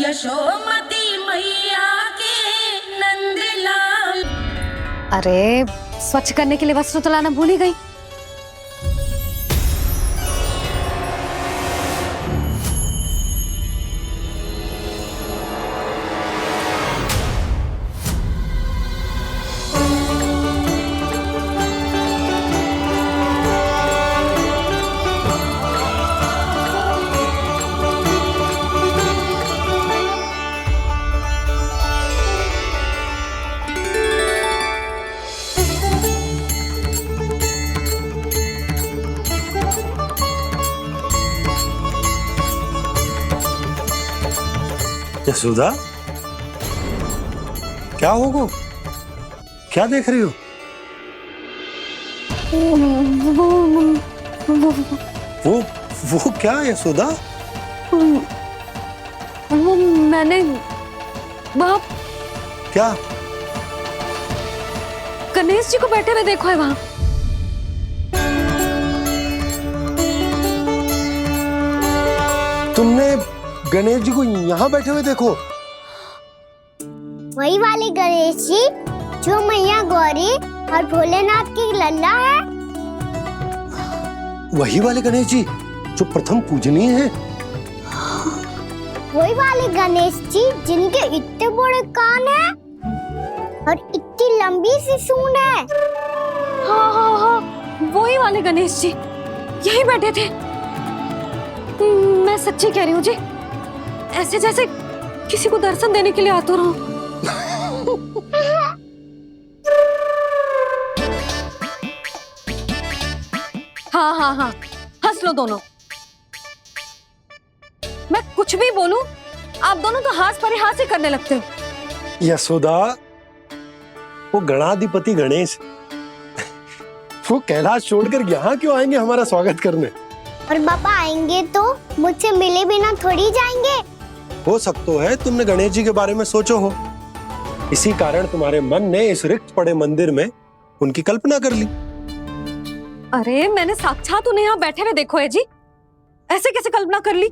यशोमती मैया के नंदलाल। अरे स्वच्छ करने के लिए वस्त्र तो लाना भूल ही गई। यशोदा, क्या होगा? क्या देख रही हो? वो क्या यशोदा? वो मैंने वहाँ क्या? गणेश जी को बैठे हुए देखो है वहाँ। तुमने गणेश जी को यहाँ बैठे हुए देखो? वही वाले गणेश जी जो मैया गौरी और भोलेनाथ की लल्ला है। वही वाले गणेश जी जो प्रथम पूजनीय हैं। वही वाले गणेश जी जिनके इतने बड़े कान हैं और इतनी लंबी सी सूंड है। हाँ हाँ हाँ, वही वाले गणेश जी यही बैठे थे। मैं सच्ची कह रही हूँ जी, ऐसे जैसे किसी को दर्शन देने के लिए आतुर हूँ। हाँ हाँ हाँ, हंस लो दोनों। मैं कुछ भी बोलूं, आप दोनों तो हाथ परिहास ही करने लगते हो। यशोदा, वो गणाधिपति गणेश वो कैलाश छोड़कर यहाँ क्यों आएंगे हमारा स्वागत करने? और पापा आएंगे तो मुझसे मिले बिना थोड़ी जाएंगे। हो सकता है तुमने गणेश जी के बारे में सोचो हो, इसी कारण तुम्हारे मन ने इस रिक्त पड़े मंदिर में उनकी कल्पना कर ली। अरे मैंने साक्षात उन्हें यहाँ बैठे हुए देखो है जी, ऐसे कैसे कल्पना कर ली?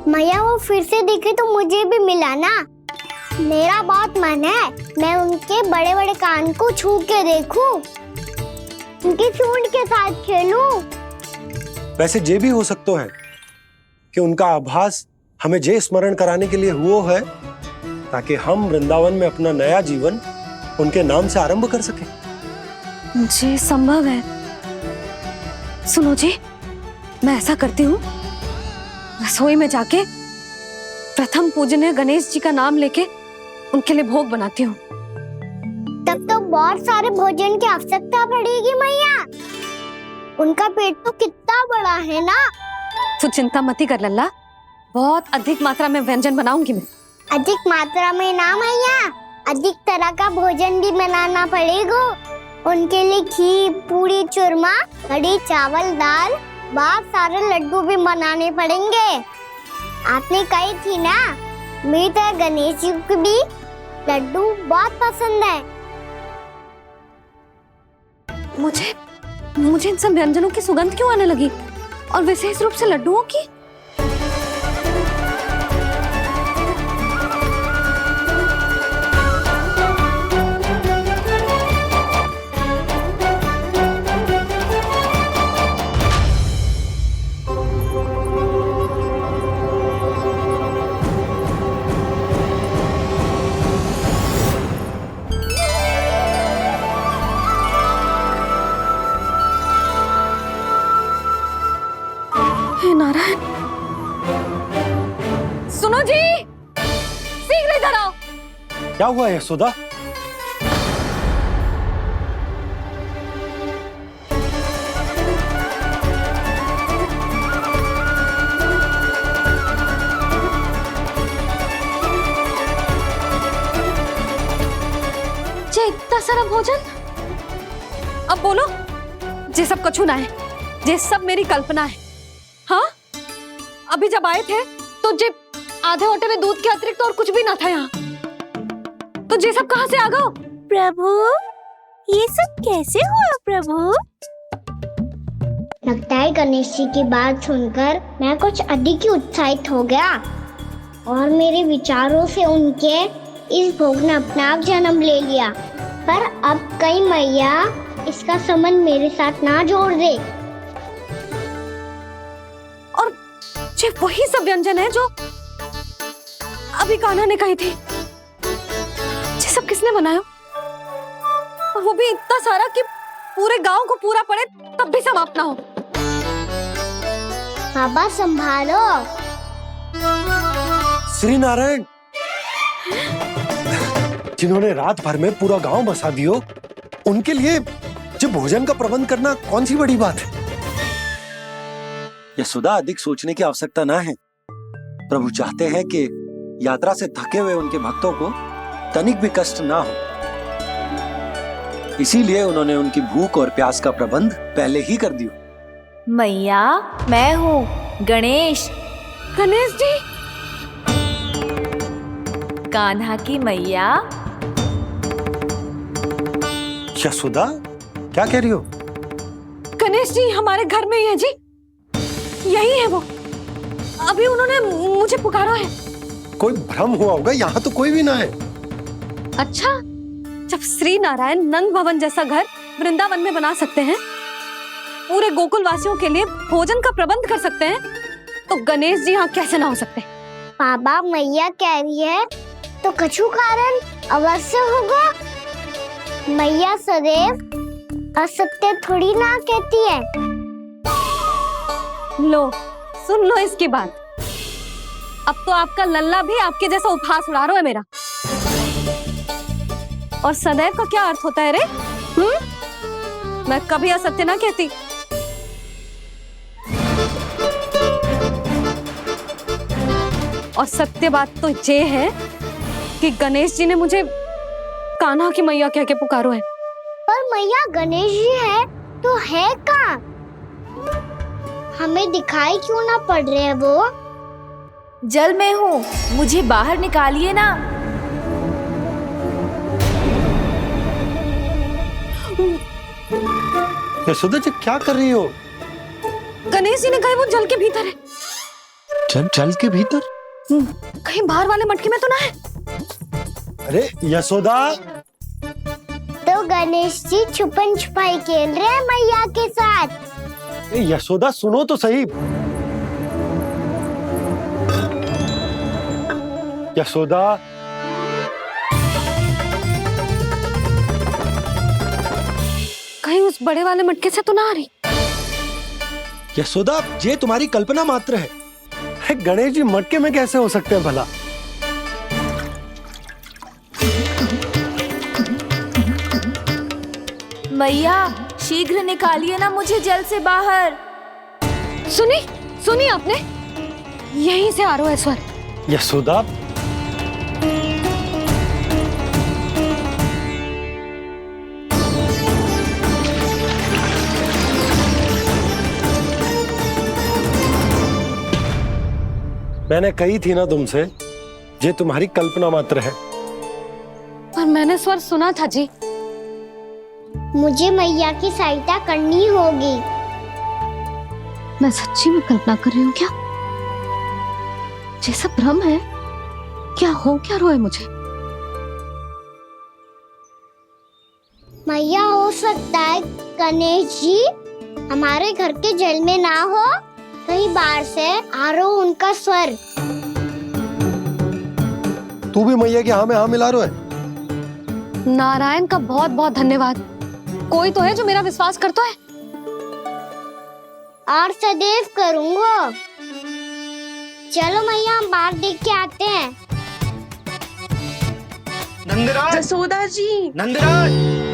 मैया वो फिर से दिखे तो मुझे भी मिला ना। मेरा बहुत मन है मैं उनके बड़े बड़े कान को छू के देखूं, उनकी सूंड के साथ खेलूं। वैसे ये भी हो सकता है कि उनका आभास हमें जे स्मरण कराने के लिए हुआ है ताकि हम वृंदावन में अपना नया जीवन उनके नाम से आरंभ कर सके। जी संभव है। सुनो जी, मैं ऐसा करती हूँ, रसोई में जाके प्रथम पूजनीय गणेश जी का नाम लेके उनके लिए भोग बनाती हूँ। तब तो बहुत सारे भोजन की आवश्यकता पड़ेगी मैया। उनका पेट तो कितना बड़ा है ना। तू चिंता मत कर लल्ला, बहुत अधिक मात्रा में व्यंजन बनाऊंगी मैं। अधिक मात्रा में ना मैया, अधिक तरह का भोजन भी बनाना पड़ेगा। उनके लिए खीर, पूरी, चूरमा, कढ़ी, चावल, दाल, बहुत सारे लड्डू भी बनाने पड़ेंगे। आपने कही थी ना, मेरी तरह गणेश जी को भी लड्डू बहुत पसंद है। मुझे इन सब व्यंजनों की सुगंध क्यों आने लगी, और विशेष रूप से लड्डुओं की? हे नारायण, सुनो जी, शीघ्र इधर आओ। क्या हुआ यशोदा? जे इतना सारा भोजन, अब बोलो, जे सब कछु ना है, जे सब मेरी कल्पना है। हाँ, अभी जब आए थे तो जे आधे ओटे में दूध के अतिरिक्त और कुछ भी ना था यहाँ, तो ये सब कहाँ से आ गए? प्रभु, ये सब कैसे हुआ प्रभु? लगता है गणेश जी की बात सुनकर मैं कुछ अधिक ही उत्साहित हो गया। और मेरे विचारों से उनके इस भोग ने अपने आप जन्म ले लिया। पर अब कहीं मैया इसका संबंध मेरे साथ ना जोड़ दे। और ये वही सब व्यंजन है जो अभी कान्हा ने कही थी। ये सब किसने बनाया? और वो भी इतना सारा कि पूरे गांव को पूरा पड़े तब भी समाप्त ना हो। बाबा संभालो। श्री नारायण, जिन्होंने रात भर में पूरा गांव बसा दियो, उनके लिए जो भोजन का प्रबंध करना कौन सी बड़ी बात है। यशोदा, अधिक सोचने की आवश्यकता ना है। प्रभु चाहते हैं कि यात्रा से थके हुए उनके भक्तों को तनिक भी कष्ट ना हो, इसीलिए उन्होंने उनकी भूख और प्यास का प्रबंध पहले ही कर दिया। मैया, मैं हूँ गणेश। गणेश जी, कान्हा की मैया। यशोदा, क्या कह रही हो? गणेश जी हमारे घर में ही है जी, यही है वो। अभी उन्होंने मुझे पुकारा है। कोई भ्रम हुआ होगा, यहाँ तो कोई भी ना है। अच्छा, जब श्री नारायण नंद भवन जैसा घर वृंदावन में बना सकते हैं, पूरे गोकुल वासियों के लिए भोजन का प्रबंध कर सकते हैं, तो गणेश जी यहाँ कैसे ना हो सकते? बाबा, मैया कह रही है तो कछु कारण अवश्य होगा। मैया सदैव असत्य थोड़ी ना कहती है। लो, सुन लो इसकी बात। अब तो आपका लल्ला भी आपके जैसा उपहास उड़ा रहा है मेरा। और सदैव का क्या अर्थ होता है रे? मैं कभी असत्य ना कहती। और सत्य बात तो ये है कि गणेश जी ने मुझे कान्हा की मैया कह के पुकारो है। पर मैया गणेश जी है तो है कहाँ? हमें दिखाई क्यों ना पड़ रहे हैं वो? जल में हूँ, मुझे बाहर निकालिए ना। यशोदा जी, क्या कर रही हो? गणेश जी ने कहा वो जल के भीतर है। जल के भीतर? कहीं बाहर वाले मटके में तो ना है? अरे यशोदा! तो गणेश जी छुपन छुपाई खेल रहे हैं मैया के साथ। यशोदा, सुनो तो सही। यशोदा, कहीं उस बड़े वाले मटके से तो ना आ रही? यशोदा, ये तुम्हारी कल्पना मात्र है। गणेश जी मटके में कैसे हो सकते हैं भला? मैया, शीघ्र निकालिए ना मुझे जल से बाहर। सुनी आपने? यहीं से आ रहा है स्वर। यशोदा, मैंने कही थी ना तुमसे, ये तुम्हारी कल्पना मात्र है। पर मैंने स्वर सुना था जी। मुझे मैया की सहायता करनी होगी। मैं सच्ची में कल्पना कर रही हूँ क्या? ये सब भ्रम है क्या? हो क्या रहा है मुझे? मैया, हो सकता है गणेश जी हमारे घर के जल में ना हो, कहीं बाहर से आ रहा हो उनका स्वर। तू भी मैया के हाँ में हाँ मिला रहा है। नारायण का बहुत बहुत धन्यवाद। कोई तो है जो मेरा विश्वास करता है। और सदैव करूंगा। चलो मैया, हम बाहर देख के आते हैं। नंदराज, यशोदा जी, नंदराज,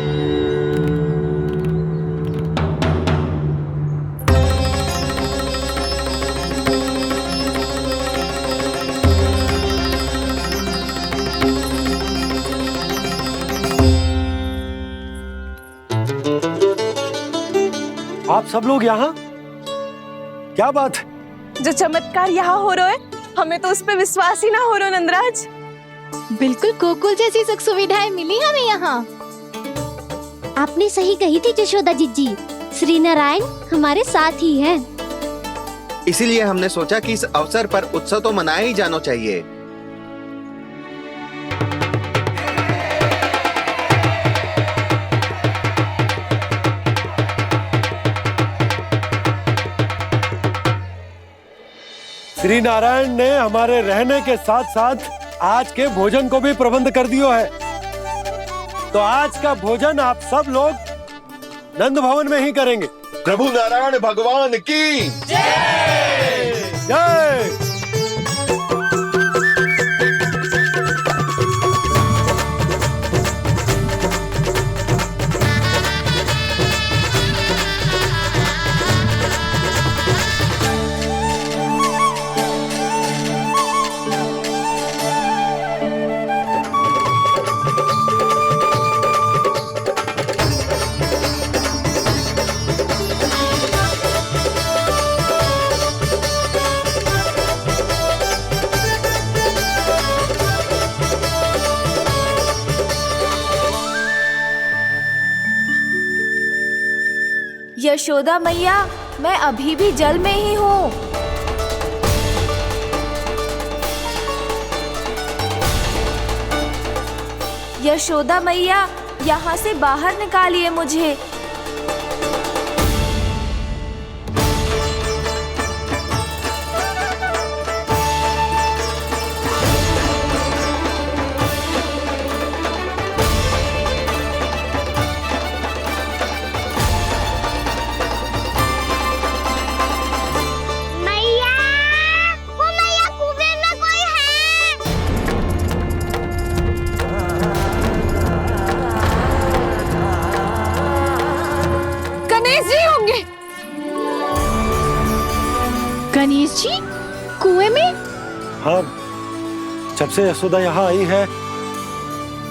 आप सब लोग यहाँ? क्या बात है? जो चमत्कार यहाँ हो रहा है, हमें तो उस पे विश्वास ही ना हो रहा नंदराज। बिल्कुल गोकुल जैसी सुख सुविधाएं मिली हमें यहाँ। आपने सही कही थी यशोदा जीजी, श्री नारायण हमारे साथ ही हैं। इसीलिए हमने सोचा कि इस अवसर पर उत्सव तो मनाया ही जाना चाहिए। श्री नारायण ने हमारे रहने के साथ साथ आज के भोजन को भी प्रबंध कर दियो है। तो आज का भोजन आप सब लोग नंद भवन में ही करेंगे। प्रभु नारायण भगवान की जय जय। यशोदा मैया, मैं अभी भी जल में ही हूँ। यशोदा मैया, यहाँ से बाहर निकालिए मुझे। गणेश जी कुएं में? हाँ, जब से यशोदा यहाँ आई है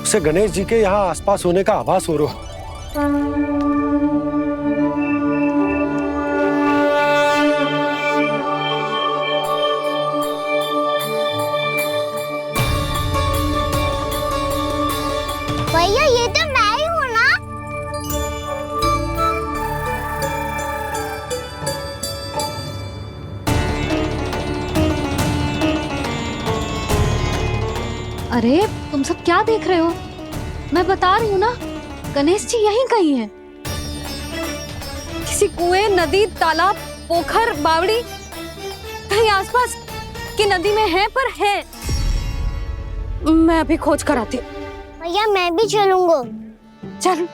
उसे गणेश जी के यहाँ आसपास होने का आभास हो रहा। भैया ये तो मैं ही हूँ ना। अरे तुम सब क्या देख रहे हो? मैं बता रही हूँ ना, गणेश जी यहीं कहीं हैं। किसी कुएं, नदी, तालाब, पोखर, बावड़ी कहीं आसपास की नदी में है, पर है। मैं अभी खोज कर आती हूँ। भैया मैं भी चलूंगा। चल।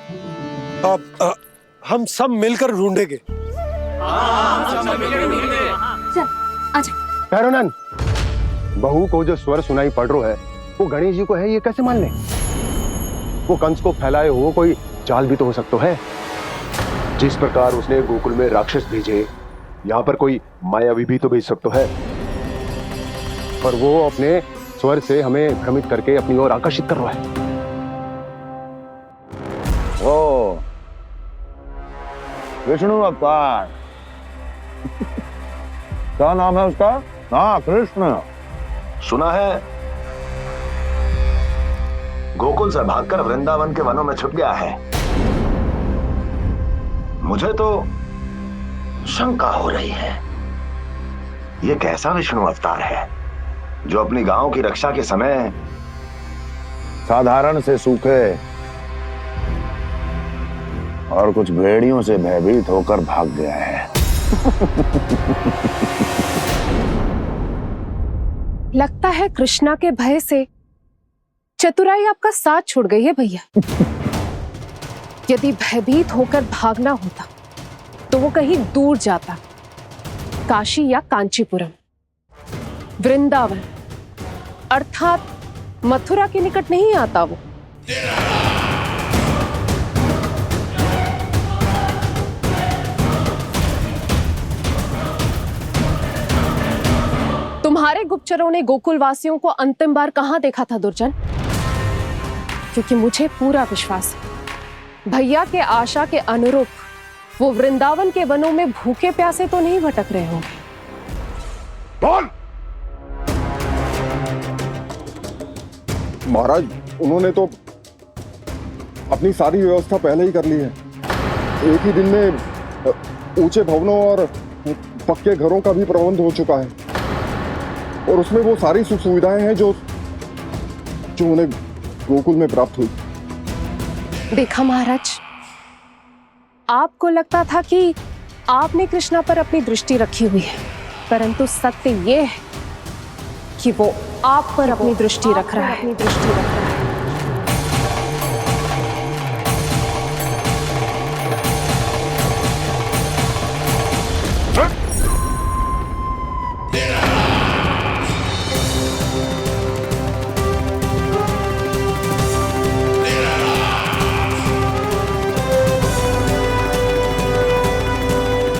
अब हम सब मिलकर ढूंढेंगे। चल आजा। पैरोनन, बहू को जो स्वर सुनाई पड़ रहा है वो गणेश जी को है, ये कैसे मान ले? वो कंस को फैलाए हो कोई चाल भी तो हो सकता है। जिस प्रकार उसने गोकुल में राक्षस भेजे, यहाँ पर कोई मायावी भी तो भेज सकता है। पर वो अपने स्वर से हमें भ्रमित करके अपनी ओर आकर्षित कर रहा है। ओ विष्णु अवतार। क्या नाम है उसका? हाँ, कृष्ण। सुना है गोकुल से भागकर वृंदावन के वनों में छुप गया है। मुझे तो शंका हो रही है, ये कैसा विष्णु अवतार है जो अपनी गांव की रक्षा के समय साधारण से सूखे और कुछ भेड़ियों से भयभीत होकर भाग गया है। लगता है कृष्णा के भय से चतुराई आपका साथ छोड़ गई है भैया। यदि भयभीत होकर भागना होता तो वो कहीं दूर जाता, काशी या कांचीपुरम, वृंदावन अर्थात मथुरा के निकट नहीं आता वो। तुम्हारे गुप्तचरों ने गोकुल वासियों को अंतिम बार कहां देखा था दुर्जन? क्योंकि मुझे पूरा विश्वास है भैया के आशा के अनुरूप वो वृंदावन के वनों में भूखे प्यासे तो नहीं भटक रहे होंगे। बोल! महाराज, उन्होंने तो अपनी सारी व्यवस्था पहले ही कर ली है। एक ही दिन में ऊंचे भवनों और पक्के घरों का भी प्रबंध हो चुका है, और उसमें वो सारी सुख सुविधाएं हैं जो उन्हें गोकुल में प्राप्त हुई। देखा महाराज, आपको लगता था कि आपने कृष्णा पर अपनी दृष्टि रखी हुई है, परंतु सत्य ये है कि वो आप पर अपनी दृष्टि रख रहा है।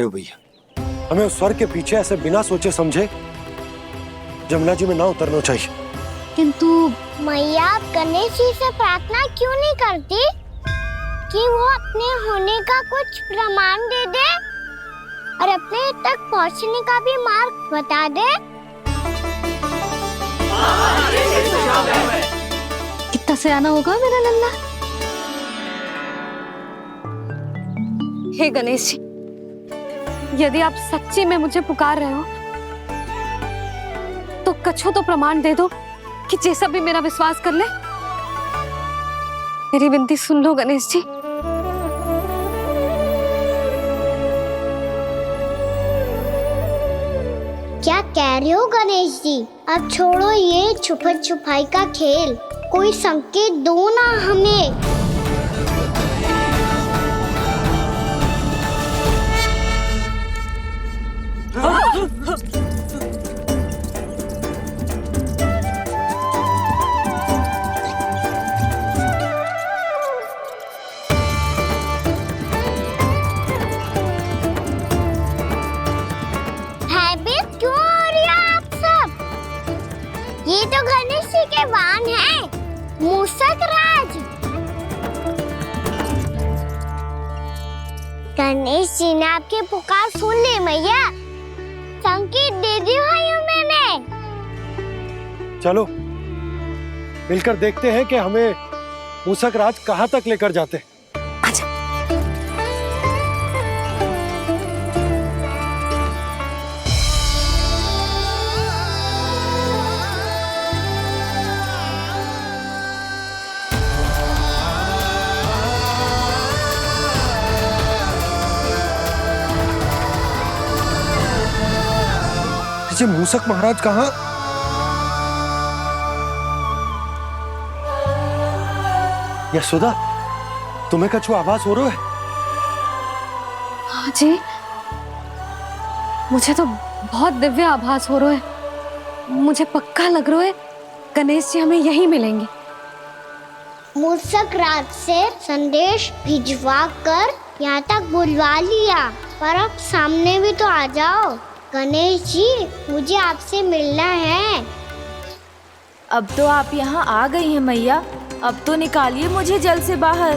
भैया, हमें उस स्वर के पीछे ऐसे बिना सोचे समझे जमुना जी में ना उतरना चाहिए। किंतु मैया, आप गणेश जी से प्रार्थना क्यों नहीं करती कि वो अपने होने का कुछ प्रमाण दे दे और अपने तक पहुंचने का भी मार्ग बता दे? कितना सयाना होगा मेरा लल्ला। हे गणेश जी, यदि आप सच्ची में मुझे पुकार रहे हो तो कछो तो प्रमाण दे दो कि जैसा भी मेरा विश्वास कर ले। मेरी विनती सुन लो गणेश जी। क्या कह रहे हो गणेश जी? अब छोड़ो ये छुपन छुपाई का खेल, कोई संकेत दो ना हमें। भयभीत क्यों हो रही हो आप सब? ये तो गणेश जी के वाहन हैं, मूषक राज। गणेश जी ने आपकी पुकार सुन ली मैया, संकेत दे दी भाइयों मैंने। चलो मिलकर देखते हैं कि हमें मूषक राज कहाँ तक लेकर जाते हैं। ये मूषक महाराज कहाँ? यशोदा, तुम्हें कछु आभास हो रहा है? हाँ जी, मुझे तो बहुत दिव्य आभास हो रहा है। मुझे पक्का लग रहा है गणेश जी हमें यहीं मिलेंगे। मूषक राज से संदेश भिजवा कर यहाँ तक बुलवा लिया, पर अब सामने भी तो आ जाओ। गणेश जी, मुझे आपसे मिलना है। अब तो आप यहाँ आ गई हैं मैया, अब तो निकालिए मुझे जल से बाहर।